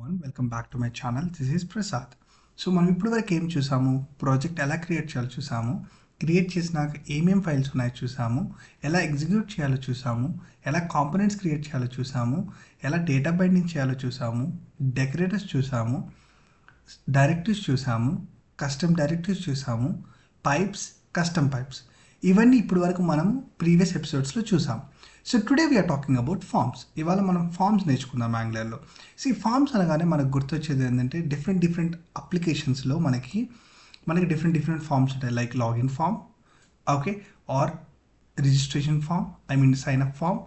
everyone, welcome back to my channel. This is Prasad. So మనం ఇప్పుడు వరకు ఏం చూసాము, ప్రాజెక్ట్ ఎలా క్రియేట్ చేయాలో చూసాము, క్రియేట్ చేసినాక ఏమేం ఫైల్స్ ఉన్నాయో చూసాము, ఎలా ఎగ్జిక్యూట్ చేయాలో చూసాము, ఎలా కాంపోనెంట్స్ క్రియేట్ చేయాలో చూసాము, ఎలా డేటా బైండింగ్ చేయాలో చూసాము, డెకరేటర్స్ చూసాము, డైరెక్టరీస్ చూసాము, కస్టమ్ డైరెక్టరీస్ చూసాము, పైప్స్, కస్టమ్ పైప్స్. ఇవన్నీ ఇప్పుడు వరకు మనము ప్రీవియస్ ఎపిసోడ్స్లో చూసాం. So today we're talking about forms. ఇవాళ మనం ఫార్మ్స్ నేర్చుకుందాం యాంగ్లర్లో. సో ఈ ఫార్మ్స్ అనగానే మనకు గుర్తొచ్చేది ఏంటంటే డిఫరెంట్ అప్లికేషన్స్లో మనకి డిఫరెంట్ ఫార్మ్స్ ఉంటాయి. Like login form, okay, or registration form, sign up form,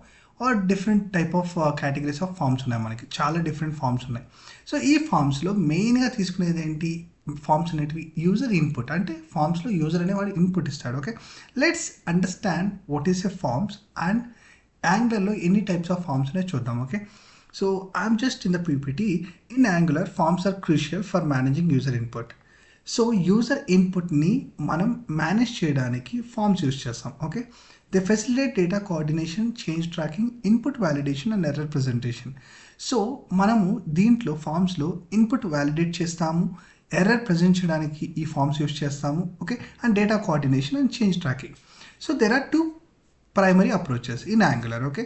or different type of categories of forms ఉన్నాయి. మనకి చాలా డిఫరెంట్ ఫార్మ్స్ ఉన్నాయి. సో ఈ ఫార్మ్స్లో మెయిన్గా తీసుకునేది ఏంటి, ఫార్మ్స్ అనేటివి యూజర్ ఇన్పుట్. అంటే ఫార్మ్స్లో యూజర్ అనేవాడు ఇన్పుట్ ఇస్తాడు. Okay, let's understand what is a forms and యాంగులర్లో ఎన్ని టైప్స్ ఆఫ్ ఫార్మ్స్ ఉన్నాయి చూద్దాం. Okay, so I'm just in the PPT. In Angular forms are crucial for managing user input. So user ఇన్పుట్ని మనం manage చేయడానికి forms use చేస్తాం. Okay, they facilitate data coordination, change tracking, input validation and error presentation. So మనము దీంట్లో ఫార్మ్స్లో input validate చేస్తాము, error present చేయడానికి ఈ ఫార్మ్స్ యూజ్ చేస్తాము. Okay, and data coordination and change tracking. So there are two primary approaches in Angular. Okay,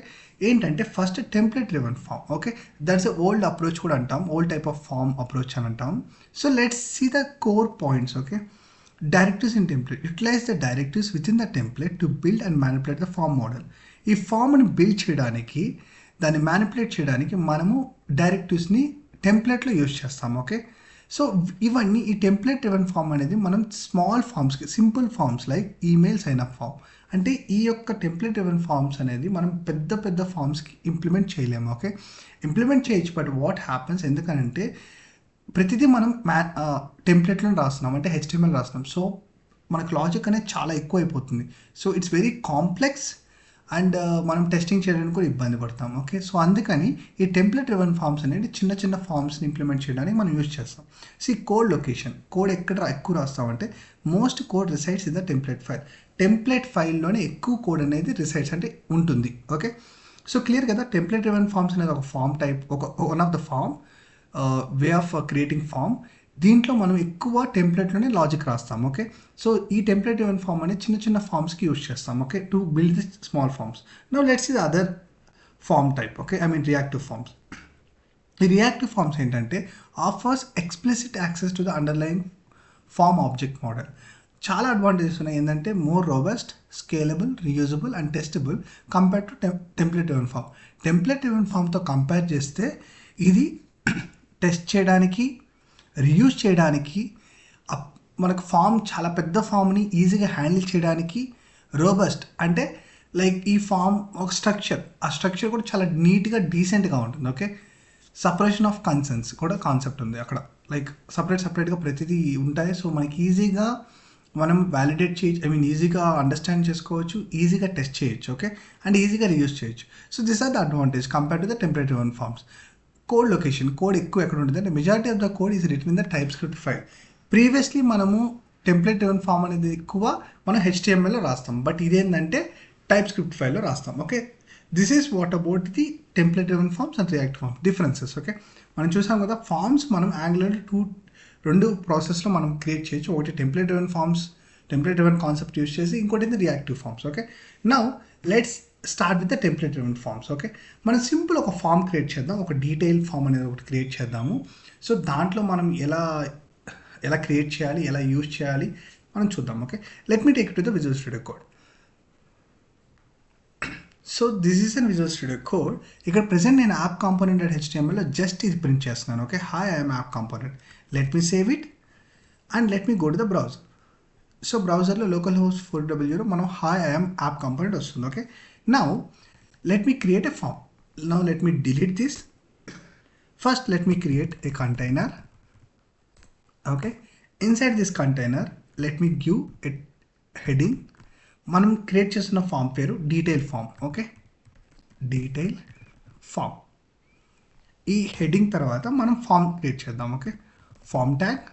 ఏంటంటే first template driven form. Okay, that's old approach కూడా అంటాం, old type of form approach అని అంటాం. So let's see the core points. Okay, directories in template utilize the directories within the template to build and manipulate the form model. ఈ ఫామ్ని build చేయడానికి, దాన్ని manipulate చేయడానికి మనము డైరెక్టరీస్ని టెంప్లెట్లో యూజ్ చేస్తాము. ఓకే, సో ఇవన్నీ ఈ టెంప్లెట్ డ్రివెన్ ఫామ్ అనేది మనం స్మాల్ ఫామ్స్కి, simple forms like email, sign up form, అంటే ఈ యొక్క టెంప్లెట్ డ్రివెన్ ఫార్మ్స్ అనేది మనం పెద్ద ఫార్మ్స్కి ఇంప్లిమెంట్ చేయలేము. ఓకే, ఇంప్లిమెంట్ చేయొచ్చు, బట్ వాట్ హ్యాపెన్స్, ఎందుకంటే ప్రతిదీ మనం టెంప్లెట్లో రాస్తున్నాం, అంటే HTML రాస్తున్నాం. సో మనకు లాజిక్ అనేది చాలా ఎక్కువ అయిపోతుంది. So it's very complex and మనం టెస్టింగ్ చేయడానికి కూడా ఇబ్బంది పడతాం. ఓకే, సో అందుకని ఈ టెంప్లెట్ డ్రివెన్ ఫార్మ్స్ అనేది చిన్న ఫార్మ్స్ని ఇంప్లిమెంట్ చేయడానికి మనం యూజ్ చేస్తాం. సో ఈ కోడ్ లొకేషన్, కోడ్ ఎక్కడ ఎక్కువ రాస్తామంటే most code resides in the template file. Template ఫైల్లోనే ఎక్కువ కోడ్ అనేది రిసైడ్స్ అంటే ఉంటుంది. ఓకే, సో క్లియర్ కదా. టెంప్లెట్ డ్రివెన్ ఫార్మ్స్ అనేది ఒక form type, one of the form way of creating form. దీంట్లో మనం ఎక్కువ టెంప్లెట్లోనే లాజిక్ రాస్తాం. ఓకే, సో ఈ టెంప్లెట్ డ్రివెన్ ఫామ్ అనేది చిన్న ఫామ్స్కి యూజ్ చేస్తాం. Okay, to build the small forms. Now let's see the other form type. Okay, reactive forms. ఈ రియాక్టివ్ ఫార్మ్స్ ఏంటంటే offers explicit access to the underline form object model. చాలా advantages ఉన్నాయి. ఏంటంటే more robust, scalable, reusable and testable compare to template driven form. Template driven ఫామ్తో compare చేస్తే ఇది test చేయడానికి, reuse చేయడానికి, మనకు ఫామ్ చాలా పెద్ద ఫామ్ని ఈజీగా హ్యాండిల్ చేయడానికి, రోబస్ట్ అంటే లైక్ ఈ ఫామ్ ఒక స్ట్రక్చర్, ఆ స్ట్రక్చర్ కూడా చాలా నీట్గా డీసెంట్గా ఉంటుంది. ఓకే, సపరేషన్ ఆఫ్ కన్సర్న్స్ కూడా కాన్సెప్ట్ ఉంది అక్కడ, లైక్ సపరేట్గా ప్రతిదీ ఉంటాయి. సో మనకి ఈజీగా మనం వ్యాలిడేట్ చేయొచ్చు, ఈజీగా అండర్స్టాండ్ చేసుకోవచ్చు, ఈజీగా టెస్ట్ చేయొచ్చు. ఓకే, అండ్ ఈజీగా రీయూజ్ చేయొచ్చు. So this are the advantage compare to the template driven forms. Code location, code ఎక్కువ ఎక్కడ ఉంటుంది అంటే majority of the code is written in the TypeScript file. Previously మనము టెంప్లెట్ డ్రివెన్ ఫామ్ అనేది ఎక్కువ మనం HTMLలో రాస్తాం, బట్ ఇదేంటంటే TypeScript ఫైల్లో రాస్తాం. Okay, this is what about the template driven forms and reactive forms differences. Okay, మనం చూసాం కదా, ఫార్మ్స్ మనం యాంగులర్ రెండు ప్రాసెస్లో మనం క్రియేట్ చేయొచ్చు. ఒకటి టెంప్లెట్ డ్రివెన్ కాన్సెప్ట్ యూజ్ చేసి, ఇంకోటి reactive forms. Okay, now let's start with the template driven forms. Okay, మనం సింపుల్ ఒక ఫామ్ క్రియేట్ చేద్దాం, ఒక డీటెయిల్ ఫామ్ అనేది ఒకటి క్రియేట్ చేద్దాము. సో దాంట్లో మనం ఎలా క్రియేట్ చేయాలి, ఎలా యూజ్ చేయాలి మనం చూద్దాం. Okay, let me take to the visual studio code. So this is an visual studio code. ఇక్కడ ప్రెసెంట్ నేను యాప్ కాంపోనెంట్ HTMLలో జస్ట్ ఇది ప్రింట్ చేస్తున్నాను. Okay, hi I'm app component. Let me save it and let me go to the browser. So బ్రౌజర్లో local host 400 మనం hi I'm app component వస్తుంది. Okay, now let me create a form. Now let me delete this. First let me create a container. Okay, inside this container let me give a heading. మనం create చేస్తున్న form పేరు detail form. Okay, detail form. ఈ heading తర్వాత మనం form create చేద్దాం. Okay, form tag.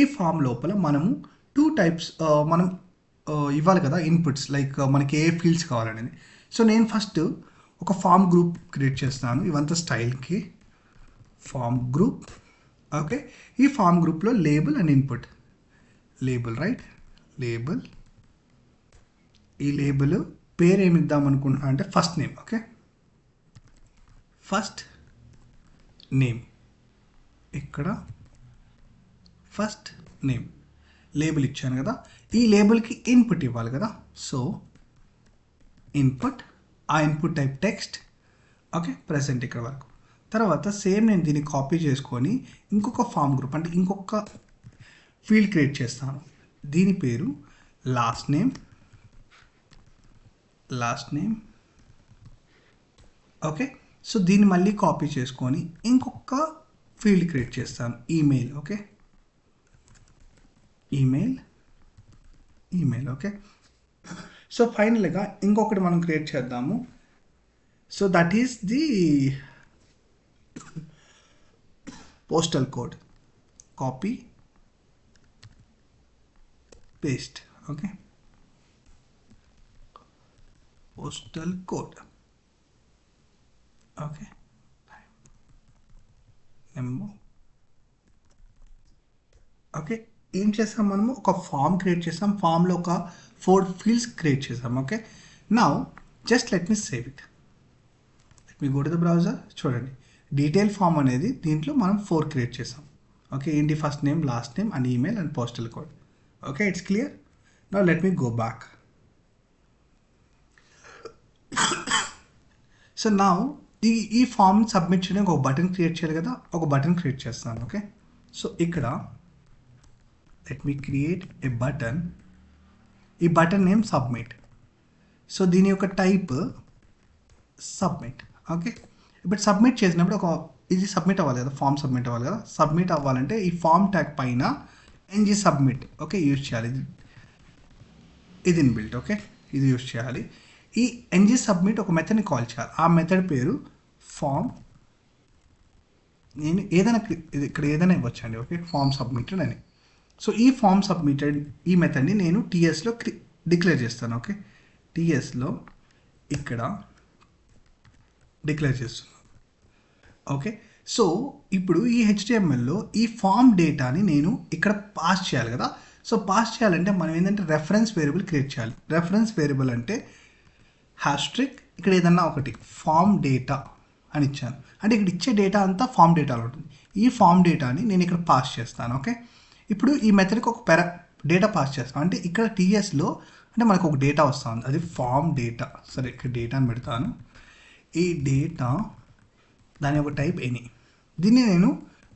ఈ form లోపల మనము 2 టైప్స్ మనం ఇవ్వాలి కదా ఇన్పుట్స్, లైక్ మనకి ఏ ఫీల్డ్స్ కావాలనేది. సో నేను ఫస్ట్ ఒక ఫామ్ గ్రూప్ క్రియేట్ చేస్తున్నాను, ఇవంతా స్టైల్కి. Form group. ఓకే, ఈ ఫామ్ గ్రూప్లో label and input. Label, right, label. ఈ లేబుల్ పేరు ఏమి ఇద్దాం అనుకుంటున్నా అంటే first name. Okay, first name. ఇక్కడ ఫస్ట్ నేమ్ లేబుల్ ఇచ్చాను కదా, ఈ లేబుల్కి ఇన్పుట్ ఇవ్వాలి కదా. సో ఇన్పుట్, ఆ input type text. Okay, present ఇక్కడ వరకు. తర్వాత సేమ్ నేను దీన్ని కాపీ చేసుకొని ఇంకొక ఫామ్ గ్రూప్ అంటే ఇంకొక ఫీల్డ్ క్రియేట్ చేస్తాను. దీని పేరు లాస్ట్ నేమ్. ఓకే, సో దీన్ని మళ్ళీ కాపీ చేసుకొని ఇంకొక ఫీల్డ్ క్రియేట్ చేస్తాను, email. Okay, email. Okay, so ఫైనల్గా ఇంకొకటి మనం క్రియేట్ చేద్దాము. So that is the postal code. Copy paste. Okay, postal code. Okay, number. Okay, ఏం చేస్తాం మనము, ఒక ఫామ్ క్రియేట్ చేస్తాం, ఫామ్లో ఒక 4 ఫీల్డ్స్ క్రియేట్ చేస్తాం. Okay, now just let me save it. Let me go to the browser. చూడండి, detail form అనేది దీంట్లో మనం 4 క్రియేట్ చేసాం. ఓకే, ఏంటి, first name, last name and email and postal code. Okay, it's clear. Now let me go back. So now ఈ form submit చేయడానికి ఒక button create చేయాలి కదా, ఒక బటన్ క్రియేట్ చేస్తాను. ఓకే, సో ఇక్కడ let me create a button. ఈ button name submit. So దీని యొక్క టైప్ సబ్మిట్. ఓకే, ఇప్పుడు సబ్మిట్ చేసినప్పుడు ఇది సబ్మిట్ అవ్వాలి కదా, ఫామ్ సబ్మిట్ అవ్వాలి కదా. సబ్మిట్ అవ్వాలంటే ఈ ఫామ్ ట్యాగ్ పైన ఎన్జీ సబ్మిట్, ఓకే, యూజ్ చేయాలి. ఇది ఇన్బిల్ట్. ఓకే, ఇది యూజ్ చేయాలి. ఈ ఎన్జీ సబ్మిట్ ఒక మెథడ్ని కాల్ చేయాలి. ఆ మెథడ్ పేరు ఫామ్. నేను ఏదైనా ఇక్కడ ఏదైనా ఇవ్వచ్చండి. ఓకే, ఫామ్ సబ్మిటెడ్ అని. సో ఈ ఫామ్ సబ్మిటెడ్ ఈ మెథడ్ని నేను టీఎస్లో డిక్లేర్ చేస్తాను. ఓకే, టీఎస్లో ఇక్కడ డిక్లేర్ చేస్తున్నాను. ఓకే, సో ఇప్పుడు ఈ హెచ్టిఎంఎల్లో ఈ ఫామ్ డేటాని నేను ఇక్కడ పాస్ చేయాలి కదా. సో పాస్ చేయాలంటే మనం ఏంటంటే రెఫరెన్స్ వేరియబుల్ క్రియేట్ చేయాలి. రెఫరెన్స్ వేరియబుల్ అంటే హ్యాష్ట్రిక్, ఇక్కడ ఏదన్నా ఒకటి ఫామ్ డేటా అని ఇచ్చాను. అంటే ఇక్కడ ఇచ్చే డేటా అంతా ఫామ్ డేటాలో ఉంటుంది. ఈ ఫామ్ డేటాని నేను ఇక్కడ పాస్ చేస్తాను. ఓకే, ఇప్పుడు ఈ మెథడ్కి ఒక డేటా పాస్ చేస్తాం. అంటే ఇక్కడ టీఎస్లో అంటే మనకు ఒక డేటా వస్తుంది, అది ఫామ్ డేటా. సరే, ఇక్కడ డేటాని పెడతాను. ఈ డేటా దాని ఒక టైప్ ఎనీ. దీన్ని నేను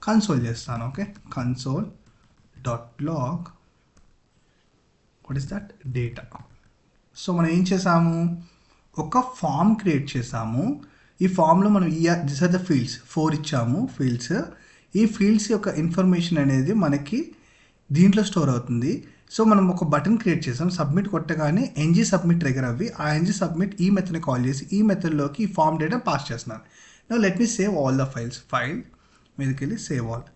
కన్సోల్ చేస్తాను. Okay, console dot log what is that data. So మనం ఏం చేసాము, ఒక ఫామ్ క్రియేట్ చేసాము. ఈ ఫామ్లో మనం దిస్ ఆర్ ద ఫీల్డ్స్ 4 ఇచ్చాము ఫీల్డ్స్. ఈ ఫీల్డ్స్ యొక్క ఇన్ఫర్మేషన్ అనేది మనకి దీంట్లో స్టోర్ అవుతుంది. సో మనం ఒక బటన్ క్రియేట్ చేసాం, సబ్మిట్ కొట్టగానే ఎన్జీ సబ్మిట్ ట్రిగర్ అవ్వి ఆ ఎన్జీ సబ్మిట్ ఈ మెథడ్ని కాల్ చేసి ఈ మెథడ్లోకి ఈ ఫామ్ డేటా పాస్ చేస్తున్నాను. Now let me save all the files. File మీదకి వెళ్ళి save all.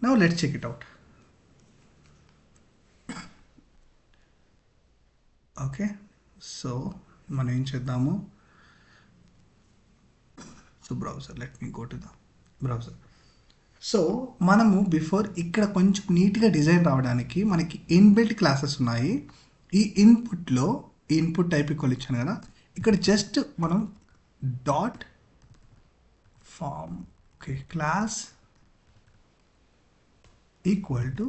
Now let's check it out. Okay, so మనం ఏం చేద్దాము, so browser, let me go to the browser. So మనము బిఫోర్ ఇక్కడ కొంచెం నీట్గా డిజైన్ రావడానికి మనకి ఇన్బిల్ట్ క్లాసెస్ ఉన్నాయి. ఈ ఇన్పుట్లో ఈ ఇన్పుట్ టైప్ ఈక్వల్ ఇచ్చాను కదా, ఇక్కడ జస్ట్ మనం dot form, okay, class equal to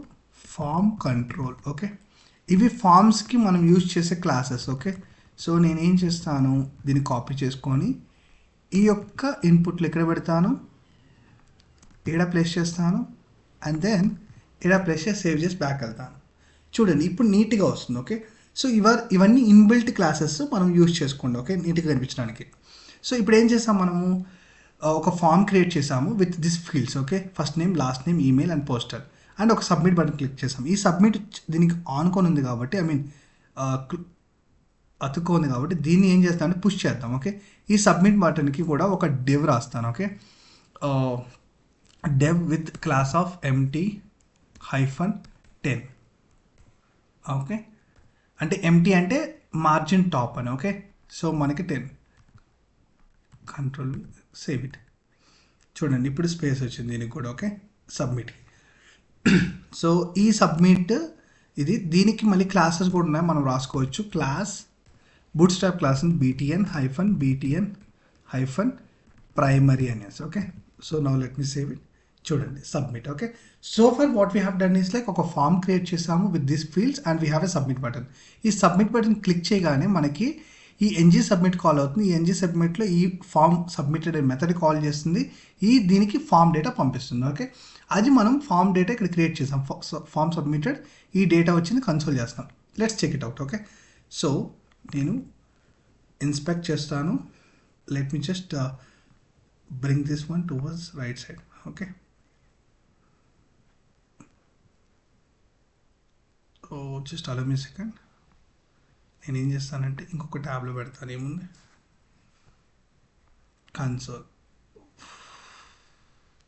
form control. Okay, ఇవి ఫామ్స్కి మనం యూజ్ చేసే క్లాసెస్. ఓకే, సో నేను ఏం చేస్తాను, దీన్ని కాపీ చేసుకొని ఈ యొక్క ఇన్పుట్లు ఎక్కడ పెడతాను, ఇక్కడ ప్లేస్ చేస్తాను, అండ్ దెన్ ఇక్కడ ప్లేస్ చేసి సేవ్ చేసి బ్యాక్ వెళ్తాను. చూడండి, ఇప్పుడు నీట్గా వస్తుంది. ఓకే, సో ఇవన్నీ ఇన్బిల్ట్ క్లాసెస్ మనం యూజ్ చేసుకోండి. ఓకే, నీట్గా కనిపించడానికి. సో ఇప్పుడు ఏం చేస్తాం, మనము ఒక ఫామ్ క్రియేట్ చేసాము with this fields. Okay, first name, last name, email and postal, and ఒక సబ్మిట్ బటన్ క్లిక్ చేసాం. ఈ సబ్మిట్ దీనికి ఆనుకొని ఉంది కాబట్టి, అతుక్కోంది కాబట్టి దీన్ని ఏం చేస్తామంటే పుష్ చేద్దాం. ఓకే, ఈ సబ్మిట్ బటన్కి కూడా ఒక డెవ్ రాస్తాను. Okay, div with class of empty-10. Okay, అంటే ఎంటీ అంటే మార్జిన్ టాప్ అని. ఓకే, సో మనకి 10. Control save it. చూడండి ఇప్పుడు స్పేస్ వచ్చింది దీనికి కూడా. Okay, submit. సో ఈ సబ్మిట్ ఇది, దీనికి మళ్ళీ క్లాసెస్ కూడా ఉన్నాయి, మనం రాసుకోవచ్చు. Class bootstrap class BTN primary అనేసి. Okay, so now let me save it. చూడండి submit. Okay, so for what we have done is like ఒక ఫామ్ క్రియేట్ చేసాము with this fields and we have a submit button. ఈ submit button click చేయగానే మనకి ఈ NG submit call అవుతుంది. ఈ NG సబ్మిట్లో ఈ ఫామ్ సబ్మిటెడ్ మెథడ్ కాల్ చేస్తుంది, దీనికి ఫామ్ డేటా పంపిస్తుంది. ఓకే, అది మనం ఫామ్ డేటా ఇక్కడ క్రియేట్ చేసాం. ఫామ్ సబ్మిటెడ్, ఈ డేటా వచ్చింది, కన్సోల్ చేస్తాం. Let's check it out. Okay, so నేను ఇన్స్పెక్ట్ చేస్తాను. Let me just bring this one towards right side. Okay, just allow me second. నేను ఏం చేస్తానంటే ఇంకొక ట్యాబ్లో పెడతాను. ఏముంది, console,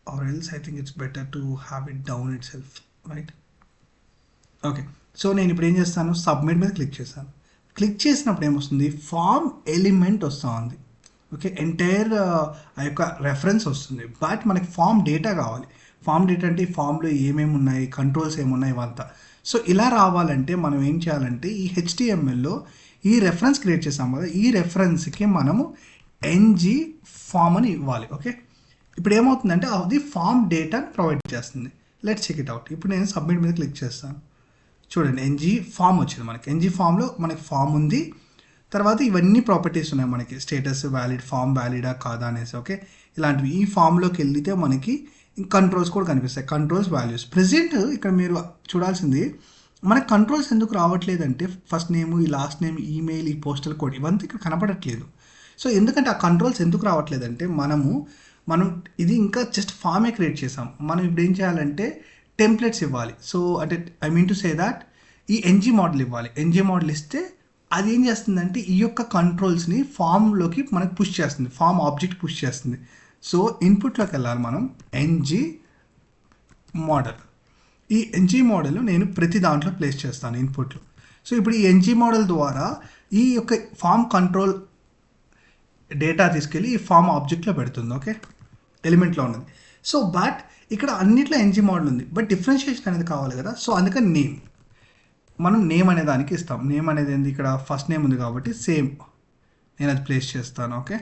or else I think it's better to have it down itself, right? Okay, so నేను ఇప్పుడు ఏం చేస్తాను, సబ్మిట్ మీద క్లిక్ చేశాను. క్లిక్ చేసినప్పుడు ఏమొస్తుంది, ఫామ్ ఎలిమెంట్ వస్తూ ఉంది. ఓకే, ఎంటైర్ ఆ యొక్క రెఫరెన్స్ వస్తుంది, బట్ మనకి ఫామ్ డేటా కావాలి. ఫామ్ డేటా అంటే ఈ ఫామ్లో ఏమేమి ఉన్నాయి, కంట్రోల్స్ ఏమున్నాయి ఇవంతా. సో ఇలా రావాలంటే మనం ఏం చేయాలంటే ఈ HTMLలో ఈ రెఫరెన్స్ క్రియేట్ చేసాం కదా, ఈ రెఫరెన్స్కి మనము NG ఫామ్ అని ఇవ్వాలి. ఓకే, ఇప్పుడు ఏమవుతుందంటే అది ఫామ్ డేటాని ప్రొవైడ్ చేస్తుంది. Let's check it out. ఇప్పుడు నేను సబ్మిట్ మీద క్లిక్ చేస్తాను. చూడండి NG ఫామ్ వచ్చింది మనకి. NG ఫామ్లో మనకి ఫామ్ ఉంది, తర్వాత ఇవన్నీ ప్రాపర్టీస్ ఉన్నాయి మనకి, స్టేటస్ వ్యాలిడ్, ఫామ్ వ్యాలిడా కాదా అనేసి. ఓకే, ఇలాంటివి ఈ ఫామ్లోకి వెళ్తే మనకి కంట్రోల్స్ కూడా కనిపిస్తాయి, కంట్రోల్స్ వాల్యూస్. ప్రెజెంట్ ఇక్కడ మీరు చూడాల్సింది మనకి కంట్రోల్స్ ఎందుకు రావట్లేదంటే ఫస్ట్ నేమ్, ఈ లాస్ట్ నేమ్, ఈమెయిల్, ఈ పోస్టల్ కోడ్ ఇవంతా ఇక్కడ కనపడట్లేదు. సో ఎందుకంటే ఆ కంట్రోల్స్ ఎందుకు రావట్లేదంటే మనం ఇది ఇంకా జస్ట్ ఫామే క్రియేట్ చేసాం. మనం ఇప్పుడు ఏం చేయాలంటే టెంప్లెట్స్ ఇవ్వాలి. సో అంటే I mean to say that ఈ NG మోడల్ ఇవ్వాలి. NG మోడల్ ఇస్తే అది ఏం చేస్తుందంటే ఈ యొక్క కంట్రోల్స్ని ఫామ్లోకి మనకి పుష్ చేస్తుంది, ఫామ్ ఆబ్జెక్ట్ పుష్ చేస్తుంది. సో ఇన్పుట్లోకి వెళ్ళాలి మనం, NG మోడల్. ఈ NG మోడల్ నేను ప్రతి దాంట్లో ప్లేస్ చేస్తాను ఇన్పుట్లో. సో ఇప్పుడు ఈ NG మోడల్ ద్వారా ఈ యొక్క ఫామ్ కంట్రోల్ డేటా తీసుకెళ్ళి ఈ ఫామ్ ఆబ్జెక్ట్లో పెడుతుంది. ఓకే, ఎలిమెంట్లో ఉన్నది. సో బట్ ఇక్కడ అన్నిట్లో NG మోడల్ ఉంది, బట్ డిఫరెన్షియేషన్ అనేది కావాలి కదా. సో అందుకని మనం నేమ్ అనే దానికి ఇస్తాం. నేమ్ అనేది ఏంది, ఇక్కడ ఫస్ట్ నేమ్ ఉంది కాబట్టి సేమ్ నేను అది ప్లేస్ చేస్తాను. ఓకే,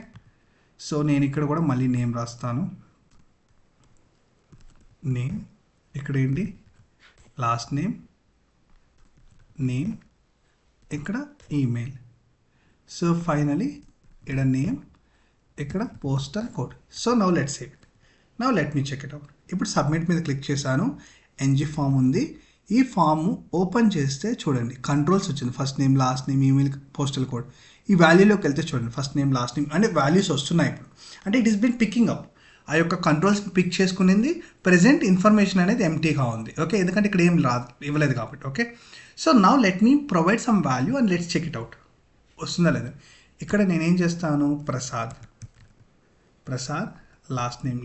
సో నేను ఇక్కడ కూడా మళ్ళీ నేమ్ రాస్తాను. నేమ్ ఇక్కడ ఏంటి, లాస్ట్ నేమ్, ఇక్కడ ఈమెయిల్. సో ఫైనలీ ఇక్కడ నేమ్, ఇక్కడ postal code. So now let's save it. Now let me check it out. ఇప్పుడు సబ్మిట్ మీద క్లిక్ చేశాను, NG ఫామ్ ఉంది. ఈ ఫామ్ ఓపెన్ చేస్తే చూడండి కంట్రోల్స్ వచ్చింది, first name, last name, email, postal code. ఈ వాల్యూలోకి వెళ్తే చూడండి ఫస్ట్ నేమ్, లాస్ట్ నేమ్ అంటే వాల్యూస్ వస్తున్నాయి ఇప్పుడు. అంటే it is been picking up, ఆ యొక్క కంట్రోల్స్ పిక్ చేసుకునేది. ప్రెజెంట్ ఇన్ఫర్మేషన్ అనేది ఎంటీగా ఉంది. ఓకే, ఎందుకంటే ఇక్కడ ఏం ఇవ్వలేదు కాబట్టి. Okay, so now let me provide some value and let's check it out. వస్తుందా లేదా. ఇక్కడ నేనేం చేస్తాను, Prasad, last name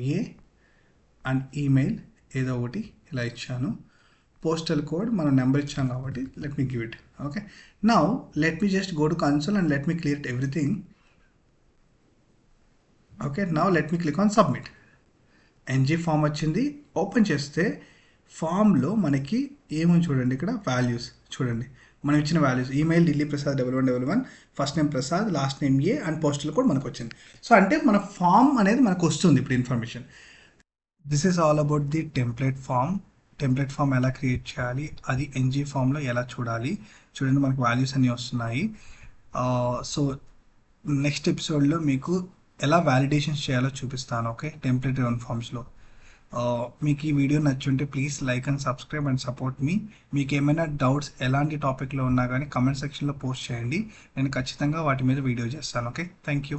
and email ఏదో ఒకటి ఇలా ఇచ్చాను. పోస్టల్ కోడ్ మనం నెంబర్ ఇచ్చాం కాబట్టి let me give it. Okay, now let me just go to console and let me clear everything. Okay, now let me click on submit. NG form వచ్చింది. Open చేస్తే ఫామ్లో మనకి ఏమని చూడండి, ఇక్కడ వాల్యూస్ చూడండి, మనం ఇచ్చిన values email Delhi Prasad 1111, first name Prasad, last name and postal code మనకు వచ్చింది. సో అంటే మన ఫామ్ అనేది మనకు వస్తుంది ఇప్పుడు information. This is all about the template form ఎలా క్రియేట్ చేయాలి, అది NG ఫామ్లో ఎలా చూడాలి. చూడండి మనకు వాల్యూస్ అన్నీ వస్తున్నాయి. సో నెక్స్ట్ ఎపిసోడ్లో మీకు ఎలా వ్యాలిడేషన్స్ చేయాలో చూపిస్తాను. ఓకే, టెంప్లెట్ డ్రివెన్ ఫామ్స్లో. మీకు ఈ వీడియో నచ్చుంటే please like and subscribe and support మీ. మీకు ఏమైనా డౌట్స్ ఎలాంటి టాపిక్లో ఉన్నా కానీ కమెంట్ సెక్షన్లో పోస్ట్ చేయండి, నేను ఖచ్చితంగా వాటి మీద వీడియో చేస్తాను. Okay, thank you.